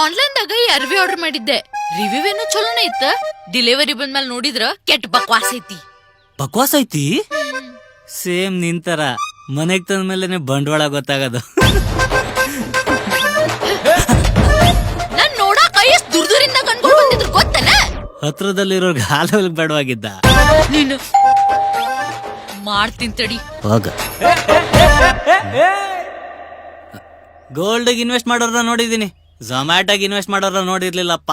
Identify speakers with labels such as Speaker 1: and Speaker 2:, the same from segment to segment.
Speaker 1: Online ದಾಗ ಈ ಅರ್ವಿ ಆರ್ಡರ್ ಮಾಡಿದ್ದೆ. ರಿವ್ಯೂ ಏನೋ ಚಲೋನೇ ಇತ್ತ. ಡೆಲಿವರಿ ಬಂದ್ಮೇಲೆ ನೋಡಿದ್ರ ಕೆಟ್ಟ ಬಕ್ವಾಸ್ ಐತಿ.
Speaker 2: ಬಕ್ವಾಸ್ ಐತಿ? ಸೇಮ್ ನಿಂತರ ಮನೆಗ್ ತಂದ್ಮೇಲೆ ಬಂಡವಾಳ ಗೊತ್ತಾಗದು.
Speaker 1: ನಾನ್ ನೋಡಾಕ ಎಷ್ಟು ದುರ್ದುರಿಂದ ಕಣ್ಕೊಂಡ್ ಬಂದಿದ್ರು ಗೊತ್ತನ?
Speaker 2: ಹತ್ರದಲ್ಲಿರೋರ್ಗೆ ಹಾಲು ಬೇಡವಾಗಿದ್ದ.
Speaker 1: ನೀನು ಮಾಡ್ತೀನಿ ತಡಿ.
Speaker 2: ಹೋಗ. ಗೋಲ್ಡ್ ಇನ್ವೆಸ್ಟ್ ಮಾಡೋರ ನೋಡಿದೀನಿ, ಝೊಮ್ಯಾಟೋಗ್ ಇನ್ವೆಸ್ಟ್ ಮಾಡೋರ ನೋಡಿರ್ಲಿಲ್ಲಪ್ಪ.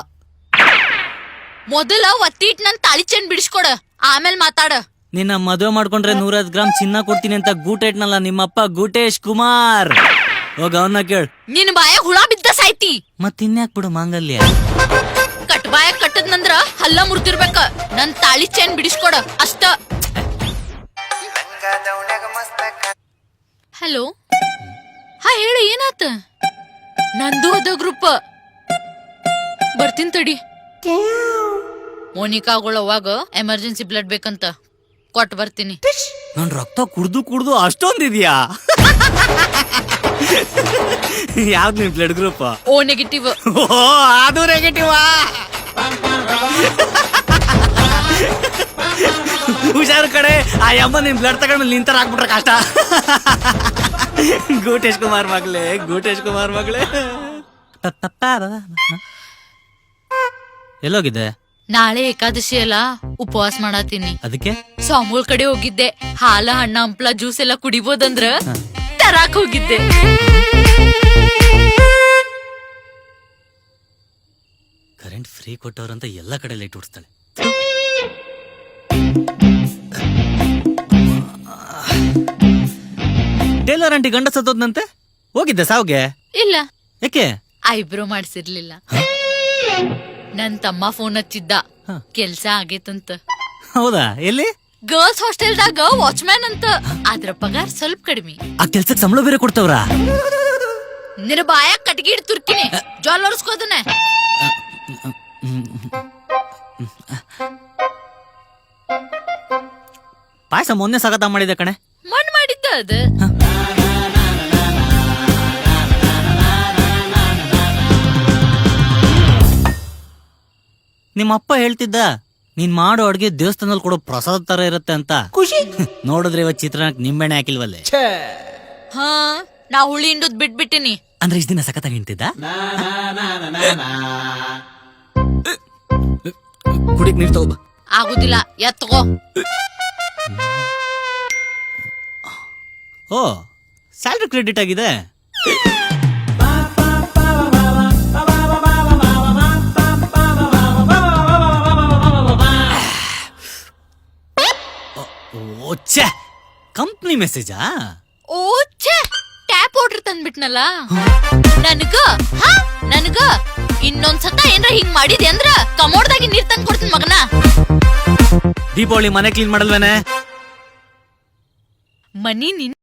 Speaker 1: ಮೊದಲ ಒತ್ತಿಟ್ ನನ್ ತಾಳಿ ಚೆಂಡ್ ಬಿಡಿಸ್ಕೊಡ, ಆಮೇಲೆ ಮಾತಾಡ.
Speaker 2: ನಿನ್ನ ಮದುವೆ ಮಾಡ್ಕೊಂಡ್ರೆ 150 ಗ್ರಾಮ್ ಚಿನ್ನ ಕೊಡ್ತೀನಿ ಅಂತ ಗೂಟ ಇಟ್ನಲ್ಲ ನಿಮ್ಮಪ್ಪ ಗೂಟೇಶ್ ಕುಮಾರ್. ಹೋಗ ಅವನ್ನ ಕೇಳ್.
Speaker 1: ನಿನ್ ಬಾಯಾಗ ಹುಳ ಬಿದ್ದ ಸಾಯ್ತಿ.
Speaker 2: ಮತ್ತಿನ್ಯಾಕ್ ಬಿಡು ಮಾಂಗಲ್ಯ.
Speaker 1: ಕಟ್ ಬಾಯಾಗ ಕಟ್ಟದ್ನಂದ್ರ ಹಲ್ಲ ಮುರ್ತಿರ್ಬೇಕ. ನನ್ ತಾಳಿ ಚೆಂಡ್ ಬಿಡಿಸ್ಕೊಡ ಅಷ್ಟ. ಹಲೋ, ಹಾ ಹೇಳಿ, ಏನಾತ? ನಂದು ಅದ ಗ್ರೂಪ್. ಬರ್ತೀನಿ ತಡಿ. ಮೋನಿಕಾಗಳು ಅವಾಗ ಎಮರ್ಜೆನ್ಸಿ ಬ್ಲಡ್ ಬೇಕಂತ ಕೊಟ್ಟು ಬರ್ತೀನಿ.
Speaker 2: ನನ್ ರಕ್ತ ಕುಡ್ದು ಅಷ್ಟೊಂದಿದ್ಯಾ? ಯಾವ್ದು ನಿಮ್ blood group?
Speaker 1: O negative.
Speaker 2: O ಅದು ನೆಗೆಟಿವ್. ಹುಷಾರು ಕಡೆ, ಆ ಅಮ್ಮ ನಿಮ್ ಬ್ಲಡ್ ತಗೊಂಡ್ಮೇಲೆ ನಿಂತರ ಹಾಕ್ಬಿಟ್ರೆ ಕಷ್ಟ. ಗೂಟೇಶ್ ಕುಮಾರ್ ಮಗಳೇ, ಗೂಟೇಶ್ ಕುಮಾರ್ ಮಗಳೇ. ಎಲ್ಲೋಗಿದೆ?
Speaker 1: ನಾಳೆ ಏಕಾದಶಿ ಅಲ್ಲ, ಉಪವಾಸ ಮಾಡತೀನಿ.
Speaker 2: ಅದಕ್ಕೆ
Speaker 1: ಸ್ವಾಮೂಲ್ ಕಡೆ ಹೋಗಿದ್ದೆ. ಹಾಲ ಹಣ್ಣ ಹಂಪ್ಲ ಜ್ಯೂಸ್ ಎಲ್ಲ ಕುಡಿಬೋದಂದ್ರ ತರಾಕ್ ಹೋಗಿದ್ದೆ.
Speaker 2: ಕರೆಂಟ್ ಫ್ರೀ ಕೊಟ್ಟವ್ರಂತ ಎಲ್ಲ ಕಡೆ ಲೈಟ್ ಉಡ್ಸ್ತಾಳೆ. ಟೇಲರ್ ಆಂಟಿ ಗಂಡ ಸತ್ತೋದ್ನಂತೆ, ಹೋಗಿದ್ದೆ ಸಾವ್ಗೆ?
Speaker 1: ಇಲ್ಲ.
Speaker 2: ಯಾಕೆ?
Speaker 1: ಐಬ್ರೋ ಮಾಡ್ಸಿರ್ಲಿಲ್ಲ. ನನ್ ತಮ್ಮ ಫೋನ್ ಹಚ್ಚಿದ್ದ, ಕೆಲ್ಸ ಆಗೇತಂತ.
Speaker 2: ಹೌದಾ? ಎಲ್ಲಿ?
Speaker 1: ಗರ್ಲ್ಸ್ ಹಾಸ್ಟೆಲ್ದಾಗ ವಾಚ್ಮ್ಯಾನ್ ಅಂತ. ಅದ್ರ ಪಗಾರ ಸ್ವಲ್ಪ ಕಡಿಮೆ.
Speaker 2: ಆ ಕೆಲ್ಸಕ್ಕೆ ಸಂಬಳ ಬೇರೆ ಕೊಡ್ತವ್ರ?
Speaker 1: ನಿನ್ನ ಬಾಯಾಗ ಕಟ್ಗಿ ಹಿಡ್ ತುರ್ಕಿನಿ, ಜಾಲ್ ಒರ್ಸ್ಕೋದನ.
Speaker 2: ಪಾಯಸ ಮೊನ್ನೆ ಸ್ವಾಗತ ಮಾಡಿದೆ ಕಣೆ.
Speaker 1: ಮಣ್ ಮಾಡಿದ್ದ ಅದ.
Speaker 2: ನಿಮ್ಮಪ್ಪ ಹೇಳ್ತಿದ್ದ, ನೀನ್ ಮಾಡೋ ಅಡ್ಗೆ ದೇವಸ್ಥಾನದಲ್ಲಿ ಕೊಡೋ ಪ್ರಸಾದ ತರ ಇರುತ್ತೆ ಅಂತ. ಖುಷಿ ನೋಡಿದ್ರೆ ಇವತ್ತು ಚಿತ್ರಾನ್ನಕ್ಕೆ ನಿಂಬೆಣ್ಣೆ ಹಾಕಿಲ್ವಲ್ಲೇ?
Speaker 1: ಹಾ, ನಾ ಹುಳಿ ಹಿಂಡುದ್ ಬಿಟ್ಬಿಟ್ಟಿನಿ.
Speaker 2: ಅಂದ್ರೆ ಇಷ್ಟ ದಿನ ಸಖತ್ತಾಗಿ ಹಿಂಡ್ತಿದ್ದ. ಕುಡಿಕ್ ನೀರ್ ತಗೋಬ.
Speaker 1: ಆಗುದಿಲ್ಲ, ಎತ್ತಗೋ.
Speaker 2: ಓ, ಸ್ಯಾಲ್ರಿ ಕ್ರೆಡಿಟ್ ಆಗಿದೆ. ಓಚ್ಚೆ, ಕಂಪ್ನಿ ಮೆಸೇಜಾ?
Speaker 1: ಓಚ್ಚೆ, ಟ್ಯಾಪ್ ವಾಟರ್ ತಂದ್ಬಿಟ್ನಲ್ಲ ನನಗ. ಇನ್ನೊಂದ್ಸತ ಏನ್ರ ಹಿಂಗ್ ಮಾಡಿದೆ ಅಂದ್ರ ಕಮೋಡ್ದಾಗಿ ನೀರ್ ತಂದ್ ಕೊಡ್ತೀನಿ ಮಗನ.
Speaker 2: ದೀಪಾವಳಿ ಮನೆ ಕ್ಲೀನ್ ಮಾಡಲ್ವೇನೆ?
Speaker 1: ಮನಿ ನಿನ್